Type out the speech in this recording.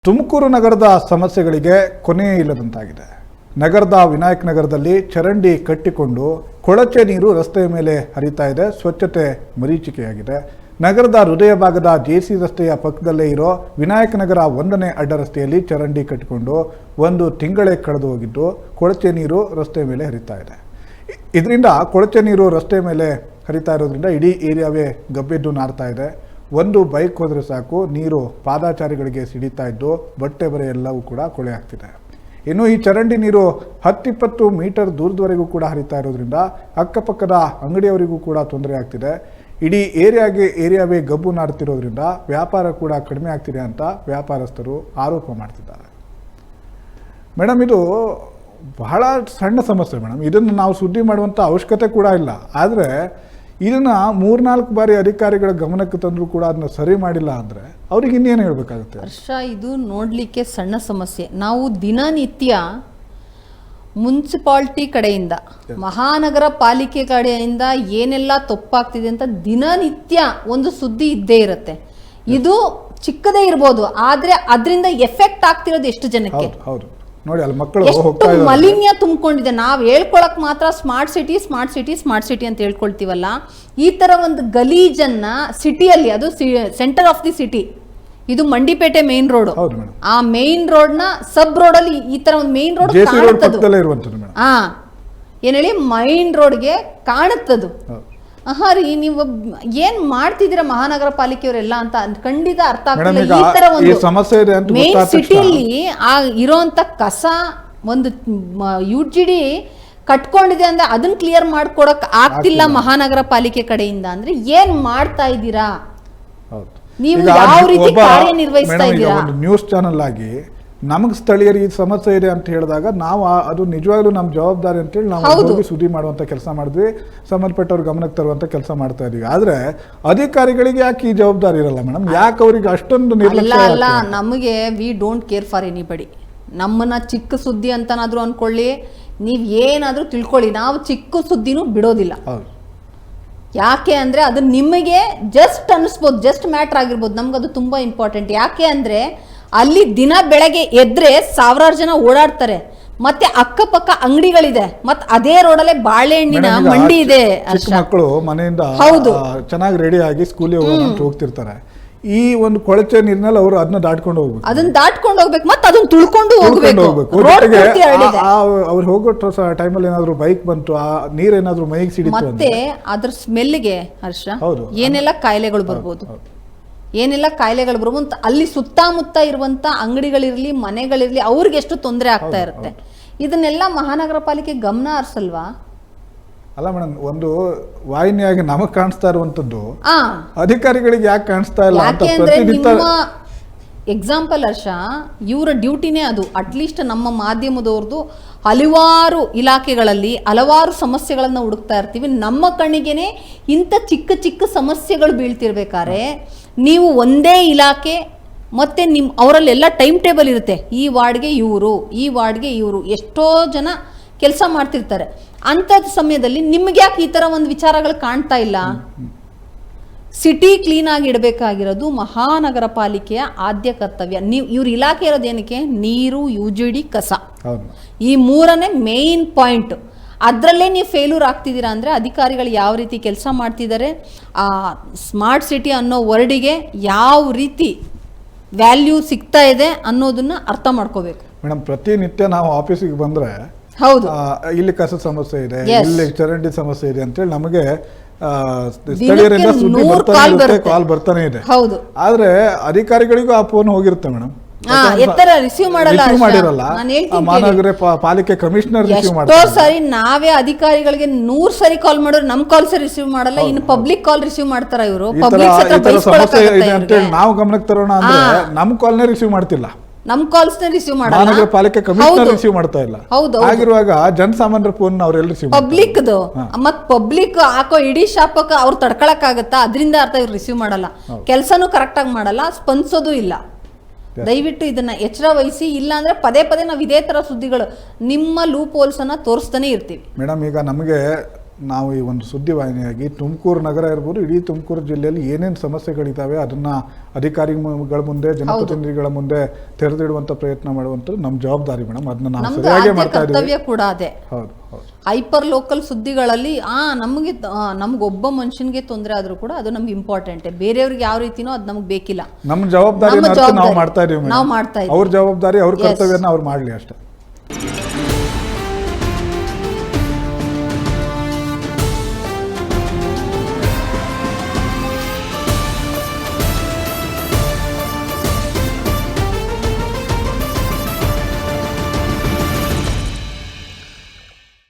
ತುಮಕೂರು ನಗರದ ಸಮಸ್ಯೆಗಳಿಗೆ ಕೊನೆಯೇ ಇಲ್ಲದಂತಾಗಿದೆ. ನಗರದ ವಿನಾಯಕ್ ನಗರದಲ್ಲಿ ಚರಂಡಿ ಕಟ್ಟಿಕೊಂಡು ಕೊಳಚೆ ನೀರು ರಸ್ತೆಯ ಮೇಲೆ ಹರಿತಾ ಇದೆ. ಸ್ವಚ್ಛತೆ ಮರೀಚಿಕೆಯಾಗಿದೆ. ನಗರದ ಹೃದಯ ಭಾಗದ ಜೆಸಿ ರಸ್ತೆಯ ಪಕ್ಕದಲ್ಲೇ ಇರೋ ವಿನಾಯಕ್ ನಗರ 1ನೇ ಅಡ್ಡ ರಸ್ತೆಯಲ್ಲಿ ಚರಂಡಿ ಕಟ್ಟಿಕೊಂಡು ಒಂದು ತಿಂಗಳೇ ಕಳೆದು ಹೋಗಿದ್ದು ಕೊಳಚೆ ನೀರು ರಸ್ತೆ ಮೇಲೆ ಹರಿತಾ ಇದೆ. ಇದರಿಂದ ಕೊಳಚೆ ನೀರು ರಸ್ತೆ ಮೇಲೆ ಹರಿತಾ ಇರೋದ್ರಿಂದ ಇಡೀ ಏರಿಯಾವೇ ಗಬ್ಬೆದ್ದು ನಾರ್ತಾ ಇದೆ. ಒಂದು ಬೈಕ್ ಹೋದರೆ ಸಾಕು ನೀರು ಪಾದಾಚಾರಿಗಳಿಗೆ ಸಿಡಿತಾ ಇದ್ದು ಬಟ್ಟೆ ಬರೆ ಎಲ್ಲವೂ ಕೂಡ ಕೊಳೆ ಆಗ್ತಿದೆ. ಇನ್ನು ಈ ಚರಂಡಿ ನೀರು 10-20 ಮೀಟರ್ ದೂರದವರೆಗೂ ಕೂಡ ಹರಿತಾ ಇರೋದ್ರಿಂದ ಅಕ್ಕಪಕ್ಕದ ಅಂಗಡಿಯವರಿಗೂ ಕೂಡ ತೊಂದರೆ ಆಗ್ತಿದೆ. ಇಡೀ ಏರಿಯಾವೇ ಗಬ್ಬು ನಾರ್ತಿರೋದ್ರಿಂದ ವ್ಯಾಪಾರ ಕೂಡ ಕಡಿಮೆ ಆಗ್ತಿದೆ ಅಂತ ವ್ಯಾಪಾರಸ್ಥರು ಆರೋಪ ಮಾಡ್ತಿದ್ದಾರೆ. ಮೇಡಮ್, ಇದು ಬಹಳ ಸಣ್ಣ ಸಮಸ್ಯೆ ಮೇಡಮ್. ಇದನ್ನು ನಾವು ಸುದ್ದಿ ಮಾಡುವಂಥ ಅವಶ್ಯಕತೆ ಕೂಡ ಇಲ್ಲ. ಆದರೆ ಇದನ್ನು 3-4 ಬಾರಿ ಅಧಿಕಾರಿಗಳ ಗಮನಕ್ಕೆ ತಂದರೂ ಕೂಡ ಅದನ್ನ ಸರಿ ಮಾಡಿಲ್ಲ ಅಂದರೆ ಅವ್ರಿಗೆ ಇನ್ನೇನು ಹೇಳಬೇಕಾಗುತ್ತೆ? ಹರ್ಷ, ಇದು ನೋಡಲಿಕ್ಕೆ ಸಣ್ಣ ಸಮಸ್ಯೆ. ನಾವು ದಿನನಿತ್ಯ ಮುನ್ಸಿಪಾಲ್ಟಿ ಕಡೆಯಿಂದ ಮಹಾನಗರ ಪಾಲಿಕೆ ಕಡೆಯಿಂದ ಏನೆಲ್ಲ ತಪ್ಪಾಗ್ತಿದೆ ಅಂತ ದಿನನಿತ್ಯ ಒಂದು ಸುದ್ದಿ ಇದ್ದೇ ಇರುತ್ತೆ. ಇದು ಚಿಕ್ಕದೇ ಇರ್ಬೋದು, ಆದ್ರೆ ಅದರಿಂದ ಎಫೆಕ್ಟ್ ಆಗ್ತಿರೋದು ಎಷ್ಟು ಜನಕ್ಕೆ? ಹೌದು, ನೋಡಿ ಅಲ್ಲಿ ಮಕ್ಕಳು ಎಷ್ಟು ಮಲಿನ್ಯ ತುಂಬಿಕೊಂಡಿದೆ. ನಾವು ಹೇಳ್ಕೊಳಕ್ ಮಾತ್ರ smart city smart city smart city ಅಂತ ಹೇಳ್ಕೊಳ್ತೀವಲ್ಲ, ಈ ತರ ಒಂದು ಗಲೀಜನ್ನ ಸಿಟಿಯಲ್ಲಿ, ಅದು ಸೆಂಟರ್ ಆಫ್ ದಿ ಸಿಟಿ, ಇದು ಮಂಡಿಪೇಟೆ ಮೇನ್ ರೋಡ್, ಆ ಮೇನ್ ರೋಡ್ ನ ಸಬ್ ರೋಡ್ ಅಲ್ಲಿ ಈ ತರ ಒಂದು ಮೇನ್ ರೋಡ್ ಏನ್ ಹೇಳಿ ಮೈನ್ ರೋಡ್ಗೆ ಕಾಣುತ್ತದು. ರೀ, ನೀವು ಏನ್ ಮಾಡ್ತಿದ್ದೀರಾ ಮಹಾನಗರ ಪಾಲಿಕೆಯವರೆಲ್ಲ ಅಂತ ಖಂಡಿತ ಅರ್ಥ ಆಗ್ತಿಲ್ಲ. ಈ ತರ ಒಂದು ಮೇನ್ ಸಿಟಿಯಲ್ಲಿ ಇರೋಂತ ಕಸ ಒಂದು UGD ಕಟ್ಕೊಂಡಿದೆ ಅಂದ್ರೆ ಅದನ್ನ ಕ್ಲಿಯರ್ ಮಾಡ್ಕೊಡಕ್ ಆಗ್ತಿಲ್ಲ ಮಹಾನಗರ ಪಾಲಿಕೆ ಕಡೆಯಿಂದ. ಅಂದ್ರೆ ಏನ್ ಮಾಡ್ತಾ ಇದ್ದೀರಾ ನೀವು? ಯಾವ ರೀತಿ ಕಾರ್ಯನಿರ್ವಹಿಸ್ತಾ ಇದ್ದೀರಾ? ನ್ಯೂಸ್ ಚಾನೆಲ್ ಆಗಿ ನಮಗೆ ಸ್ಥಳೀಯರಿಗೆ ಈ ಸಮಸ್ಯೆ ಇದೆ ಅಂತ ಹೇಳಿದಾಗ ನಾವು ಅದು ನಿಜವಾಗ್ಲೂ ನಮ್ಮ ಜವಾಬ್ದಾರಿ ಅಂತೇಳಿ ನಾವು ಹೋಗಿ ಸುದ್ದಿ ಮಾಡುವಂತ ಕೆಲಸ ಮಾಡಿದ್ವಿ, ಸಂಬಂಧಪಟ್ಟವ್ರ ಗಮನಕ್ಕೆ ತರುವಂತ ಕೆಲಸ ಮಾಡ್ತಾ ಇದೀವಿ. ಆದ್ರೆ ಅಧಿಕಾರಿಗಳಿಗೆ ಯಾಕೆ ಈ ಜವಾಬ್ದಾರಿ ಇರಲ್ಲ ಮೇಡಮ್? ಯಾಕೆ ಅವ್ರಿಗೆ ಅಷ್ಟೊಂದು ನಿರ್ಲಕ್ಷ್ಯ? ಅಲ್ಲ, ನಮಗೆ we don't care for anybody. ನಮ್ಮನ್ನ ಚಿಕ್ಕ ಸುದ್ದಿ ಅಂತನಾದ್ರೂ ಅನ್ಕೊಳ್ಳಿ, ನೀವ್ ಏನಾದ್ರೂ ತಿಳ್ಕೊಳ್ಳಿ, ನಾವು ಚಿಕ್ಕ ಸುದ್ದಿನೂ ಬಿಡೋದಿಲ್ಲ. ಯಾಕೆ ಅಂದ್ರೆ ಅದು ನಿಮಗೆ ಜಸ್ಟ್ ಅನಿಸ್ಬೋದು, ಜಸ್ಟ್ ಮ್ಯಾಟರ್ ಆಗಿರ್ಬೋದು, ನಮ್ಗದು ತುಂಬಾ ಇಂಪಾರ್ಟೆಂಟ್. ಯಾಕೆ ಅಂದ್ರೆ ಅಲ್ಲಿ ದಿನ ಬೆಳಗ್ಗೆ ಎದ್ರೆ 1000 ಜನ ಓಡಾಡ್ತಾರೆ, ಮತ್ತೆ ಅಕ್ಕಪಕ್ಕ ಅಂಗಡಿಗಳಿದೆ, ಮತ್ತೆ ಅದೇ ರೋಡಲ್ಲೇ ಬಾಳೆಹಣ್ಣಿನ ಮಂಡಿ ಇದೆ. ಮಕ್ಕಳು ಮನೆಯಿಂದ ಚೆನ್ನಾಗಿ ರೆಡಿ ಆಗಿ ಸ್ಕೂಲಿಗೆ ಹೋಗ್ತಿರ್ತಾರೆ. ಈ ಒಂದು ಕೊಳಚೆ ನೀರಿನಲ್ಲಿ ಅವರು ಅದನ್ನ ದಾಟ್ಕೊಂಡು ಹೋಗ್ಬೇಕು, ಮತ್ತೆ ಅದನ್ನ ತುಳ್ಕೊಂಡು ಹೋಗ್ಬೇಕು. ಅವ್ರು ಹೋಗೋ ಟೈಮಲ್ಲಿ ಏನಾದ್ರು ಬೈಕ್ ಬಂತು, ಆ ನೀರೇನಾದ್ರು ಮೈಗೆ ಸಿಡಿತು, ಮತ್ತೆ ಅದ್ರ ಸ್ಮೆಲ್ಗೆ ಹರ್ಷ ಏನೆಲ್ಲ ಕಾಯಿಲೆಗಳು ಬರ್ಬೋದು, ಅಲ್ಲಿ ಸುತ್ತಮುತ್ತ ಇರುವಂತ ಅಂಗಡಿಗಳಿರ್ಲಿ ಮನೆಗಳಿರ್ಲಿ ಅವ್ರಿಗೆ ಎಷ್ಟು ತೊಂದರೆ ಆಗ್ತಾ ಇರುತ್ತೆ. ಇದನ್ನೆಲ್ಲ ಮಹಾನಗರ ಪಾಲಿಕೆ ಗಮನ ಹರಿಸಲ್ವಾ? ಅಲ್ಲ ಮೇಡಮ್, ಒಂದು ವಾಹಿನಿಯಾಗಿ ನಮಗ್ ಕಾಣಿಸ್ತಾ ಇರುವಂತದ್ದು ಅಧಿಕಾರಿಗಳಿಗೆ ಯಾಕೆ ಕಾಣಿಸ್ತಾ ಇಲ್ಲ? ಎಕ್ಸಾಂಪಲ್ ಹರ್ಷ, ಇವರ ಡ್ಯೂಟಿನೇ ಅದು. ಅಟ್ಲೀಸ್ಟ್ ನಮ್ಮ ಮಾಧ್ಯಮದವ್ರದ್ದು ಹಲವಾರು ಇಲಾಖೆಗಳಲ್ಲಿ ಹಲವಾರು ಸಮಸ್ಯೆಗಳನ್ನ ಹುಡುಕ್ತಾ ಇರ್ತೀವಿ. ನಮ್ಮ ಕಣ್ಣಿಗೆನೆ ಇಂಥ ಚಿಕ್ಕ ಚಿಕ್ಕ ಸಮಸ್ಯೆಗಳು ಬೀಳ್ತಿರ್ಬೇಕಾದ್ರೆ ನೀವು ಒಂದೇ ಇಲಾಖೆ ಮತ್ತೆ ಅವರಲ್ಲೆಲ್ಲ ಟೈಮ್ ಟೇಬಲ್ ಇರುತ್ತೆ. ಈ ವಾರ್ಡ್ಗೆ ಇವರು, ಈ ವಾರ್ಡ್ಗೆ ಇವರು, ಎಷ್ಟೋ ಜನ ಕೆಲಸ ಮಾಡ್ತಿರ್ತಾರೆ. ಅಂಥದ್ದು ಸಮಯದಲ್ಲಿ ನಿಮ್ಗೆ ಯಾಕೆ ಈ ತರ ಒಂದು ವಿಚಾರಗಳು ಕಾಣ್ತಾ ಇಲ್ಲ? ಸಿಟಿ ಕ್ಲೀನ್ ಆಗಿ ಇಡಬೇಕಾಗಿರೋದು ಮಹಾನಗರ ಪಾಲಿಕೆಯ ಆದ್ಯ ಕರ್ತವ್ಯ. ಇವ್ರ ಇಲಾಖೆ ಇರೋದು ಏನಕ್ಕೆ? ನೀರು, UGD, ಕಸ, ಈ 3ನೇ ಮೇನ್ ಪಾಯಿಂಟ್. ಅದರಲ್ಲೇ ನೀವು ಫೇಲ್ಯೂರ್ ಆಗ್ತಿದ್ದೀರಾ ಅಂದರೆ ಅಧಿಕಾರಿಗಳು ಯಾವ ರೀತಿ ಕೆಲಸ ಮಾಡ್ತಿದ್ದಾರೆ, ಆ ಸ್ಮಾರ್ಟ್ ಸಿಟಿ ಅನ್ನೋ ವರ್ಡಿಗೆ ಯಾವ ರೀತಿ ವ್ಯಾಲ್ಯೂ ಸಿಗ್ತಾ ಇದೆ ಅನ್ನೋದನ್ನ ಅರ್ಥ ಮಾಡ್ಕೋಬೇಕು. ಮೇಡಮ್, ಪ್ರತಿನಿತ್ಯ ನಾವು ಆಫೀಸಿಗೆ ಬಂದ್ರೆ ಹೌದು, ಇಲ್ಲಿ ಕಸ ಸಮಸ್ಯೆ ಇದೆ, ಇಲ್ಲಿ ಚರಂಡಿ ಸಮಸ್ಯೆ ಇದೆ ಅಂತೇಳಿ ನಮಗೆ ಸ್ಥಳೀಯರಿಂದ ಸುದ್ದಿ ಕಾಲ್ ಬರ್ತಾನೆ ಇದೆ. ಹೌದು, ಆದ್ರೆ ಅಧಿಕಾರಿಗಳಿಗೂ ಆ ಫೋನ್ ಹೋಗಿರುತ್ತೆ ಮೇಡಮ್, ರಿಸೀವ್ ಮಾಡಿರಲ್ಲ. ಮಹಾನಗರ ಪಾಲಿಕೆ ಕಮಿಷನರ್ ರಿಸೀವ್ ಸರಿ, ನಾವೇ ಅಧಿಕಾರಿಗಳಿಗೆ 100 ಸರಿ ಕಾಲ್ ಮಾಡಿದ್ರೆ ನಮ್ ಕಾಲ್ ಸರಿ ರಿಸೀವ್ ಮಾಡಲ್ಲ. ಇನ್ನು ಪಬ್ಲಿಕ್ ಕಾಲ್ ರಿಸೀವ್ ಮಾಡ್ತಾರ ಇವರು? ಸಮಸ್ಯೆ ಇದೆ ಅಂತೇಳಿ ನಾವು ಗಮನಕ್ಕೆ ತರೋಣ ಅಂದ್ರೆ ನಮ್ ಕಾಲ್ನೇ ರಿಸೀವ್ ಮಾಡ್ತಿಲ್ಲ, ನಮ್ ಕಾಲ್ಸ್ ರಿಸೀವ್ ಮಾಡಲ್ಲ, ಮಹಾನಗರ ಪಾಲಿಕೆ ಕಮಿಷನರ್ ರಿಸೀವ್ ಮಾಡ್ತಾ ಇಲ್ಲ. ಆಗಿರುವಾಗ ಜನಸಾಮಾನ್ಯರ ಫೋನ್ ಅವ್ರೆಲ್ಲ ರಿಸೀವ್ ಪಬ್ಲಿಕ್ ಮತ್ ಪಬ್ಲಿಕ್ ಹಾಕೋ ಇಡೀ ಶಾಪಕ್ಕೆ ಅವ್ರು ತಡ್ಕೊಳಕ್ ಆಗತ್ತಾ? ಅದರಿಂದ ಅರ್ಥ ಇವ್ರು ರಿಸೀವ್ ಮಾಡಲ್ಲ, ಕೆಲ್ಸನೂ ಕರೆಕ್ಟ್ ಆಗಿ ಮಾಡಲ್ಲ, ಸ್ಪಂದಿಸೋದು ಇಲ್ಲ. ದಯವಿಟ್ಟು ಇದನ್ನ ಎಚ್ಚರ ವಹಿಸಿ. ಇಲ್ಲ ಅಂದ್ರೆ ಪದೇ ನಾವು ಇದೇ ತರ ಸುದ್ದಿಗಳು ನಿಮ್ಮ ಲೂಪ್ ಹೋಲ್ಸ್ ಅನ್ನ ತೋರಿಸ್ತಾನೆ ಇರ್ತೀವಿ. ಮೇಡಮ್, ಈಗ ನಮಗೆ ನಾವು ಈ ಒಂದು ಸುದ್ದಿವಾಹಿನಿಯಾಗಿ ತುಮಕೂರು ನಗರ ಇರ್ಬೋದು, ಇಡೀ ತುಮಕೂರು ಜಿಲ್ಲೆಯಲ್ಲಿ ಏನೇನು ಸಮಸ್ಯೆಗಳಿದ್ದಾವೆ ಅದನ್ನು ಅಧಿಕಾರಿಗಳ ಮುಂದೆ, ಜನಪ್ರತಿನಿಧಿಗಳ ಮುಂದೆ ತೆರೆದಿಡುವಂಥ ಪ್ರಯತ್ನ ಮಾಡುವಂಥದ್ದು ನಮ್ಮ ಜವಾಬ್ದಾರಿ ಮೇಡಮ್. ಅದನ್ನ ನಾವು ನಮ್ದು ಸರಿಯಾಗಿ ಆದ್ಯ ಮಾಡ್ತಾ ಇದ್ದೀವಿ. ಕರ್ತವ್ಯ ಕೂಡ ಅದೇ. ಹೌದು ಹೌದು. ಹೈಪರ್ ಲೋಕಲ್ ಸುದ್ದಿಗಳಲ್ಲಿ ನಮ್ಗೊಬ್ಬ ಮನುಷ್ಯನಿಗೆ ತೊಂದರೆ ಆದ್ರೂ ಕೂಡ ಅದು ನಮ್ಗೆ ಇಂಪಾರ್ಟೆಂಟ್. ಬೇರೆಯವ್ರಿಗೆ ಯಾವ ರೀತಿನೋ ಅದು ನಮ್ಗೆ ಬೇಕಿಲ್ಲ. ನಮ್ಮ ಜವಾಬ್ದಾರಿ ನಾವು ಮಾಡ್ತಾ ಇದೀವಿ. ನಾವು ಮಾಡ್ತಾ ಇದೀವಿ. ಅವ್ರ ಜವಾಬ್ದಾರಿ, ಅವ್ರ ಕರ್ತವ್ಯನ ಅವ್ರು ಮಾಡ್ಲಿ ಅಷ್ಟೇ.